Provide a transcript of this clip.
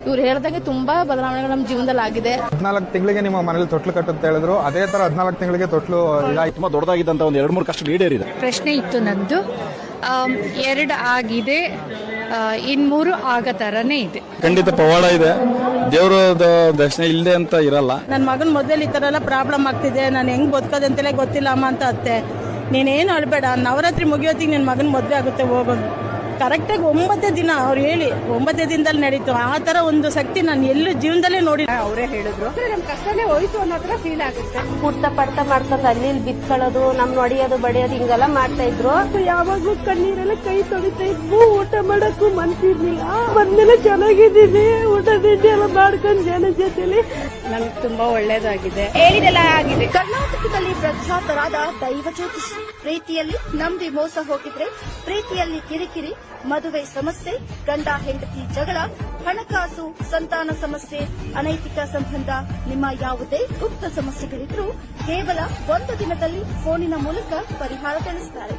ಇವ್ರು ಹೇಳ್ದಂಗೆ ತುಂಬಾ ಬದಲಾವಣೆಗಳು ನಮ್ಮ ಜೀವನದಲ್ಲಿ ಆಗಿದೆ. 14 ತಿಂಗಳಿಗೆ ನಿಮ್ಮ ಮನೇಲಿ ತೊಟ್ಲು ಕಟ್ಟುತ್ತೆ ಹೇಳಿದ್ರು, ಅದೇ ತರ 14 ತಿಂಗಳಿಗೆ ತೊಟ್ಲು ಇದಾಯ್ತು. ತುಂಬಾ ದೊಡ್ಡದಾಗಿದ್ದಂತ ಒಂದು 2-3 ಕಷ್ಟ ಈಡೇರಿದೆ. ಪ್ರಶ್ನೆ ಇತ್ತು ನಂದು, 2 ಆಗಿದೆ, ಇನ್ 3 ಆಗೋ ತರನೇ ಇದೆ. ಖಂಡಿತ ಪವಾಡ ಇದೆ, ದೇವರ ದರ್ಶನ ಇಲ್ಲದೆ ಅಂತ ಇರಲ್ಲ. ನನ್ನ ಮಗನ ಮೊದಲು ಈ ತರ ಎಲ್ಲ ಪ್ರಾಬ್ಲಮ್ ಆಗ್ತಿದೆ, ನಾನು ಹೆಂಗ್ ಬದುಕೋದಂತಲೇ ಗೊತ್ತಿಲ್ಲ ಅಮ್ಮ ಅಂತ ಅತ್ತೆ. ನೀನೇನು ಅಳ್ಬೇಡ, ನವರಾತ್ರಿ ಮುಗಿಯೋತ್ತಿಗೆ ನಿನ್ನ ಮಗನ ಮದುವೆ ಆಗುತ್ತೆ, ಹೋಗೋದು ಕರೆಕ್ಟಾಗಿ 9 ದಿನ ಅವ್ರು ಹೇಳಿ 9 ದಿನದಲ್ಲಿ ನಡೀತು. ಆ ತರ ಒಂದು ಶಕ್ತಿ ನಾನು ಎಲ್ಲೂ ಜೀವನದಲ್ಲೇ ನೋಡಿ. ಅವರೇ ಹೇಳಿದ್ರು ನಮ್ ಕಷ್ಟನೇ ಹೋಯ್ತು ಅನ್ನೋ ತರ ಫೀಲ್ ಆಗುತ್ತೆ. ಪುಟ್ಟ ಪಡ್ತ ಮಾಡ್ಕೊಂಡು ಅಲ್ಲಿ ಬಿತ್ಕೊಳ್ಳೋದು, ನಮ್ ಹೊಡಿಯೋದು ಬಡಿಯೋದು ಹಿಂಗೆಲ್ಲ ಮಾಡ್ತಾ ಇದ್ರು. ಯಾವಾಗ್ಲೂ ಕಣ್ಣೀರೆಲ್ಲ ಕೈ ತೊಳಿತಾ ಇದ್ವು, ಊಟ ಮಾಡಕ್ಕೂ ಮನ್ಸಿರ್ಲಿಲ್ಲ. ಬಂದ್ಮೇಲೆ ಚೆನ್ನಾಗಿದ್ದೀನಿ, ಊಟ ತಿಂಡಿ ಎಲ್ಲ ಮಾಡ್ಕೊಂಡು ಜನ ಜೊತೆಲಿ ನನ್ಗೆ ತುಂಬಾ ಒಳ್ಳೇದಾಗಿದೆ, ಹೇಳಿದೆಲ್ಲ ಆಗಿದೆ. ಕರ್ನಾಟಕದಲ್ಲಿ ಪ್ರಖ್ಯಾತರಾದ ದೈವ ಜ್ಯೋತಿಷಿ. ಪ್ರೀತಿಯಲ್ಲಿ ನಂಬಿ ಮೋಸ ಹೋಗಿದ್ರೆ, ಪ್ರೀತಿಯಲ್ಲಿ ಕಿರಿಕಿರಿ, ಮದುವೆ ಸಮಸ್ಯೆ, ಗಂಡ ಹೆಂಡತಿ ಜಗಳ, ಹಣಕಾಸು, ಸಂತಾನ ಸಮಸ್ಯೆ, ಅನೈತಿಕ ಸಂಬಂಧ, ನಿಮ್ಮ ಯಾವುದೇ ಗುಪ್ತ ಸಮಸ್ಯೆಗಳಿದ್ರೂ ಕೇವಲ 1 ದಿನದಲ್ಲಿ ಫೋನಿನ ಮೂಲಕ ಪರಿಹಾರ ತಿಳಿಸುತ್ತಾರೆ.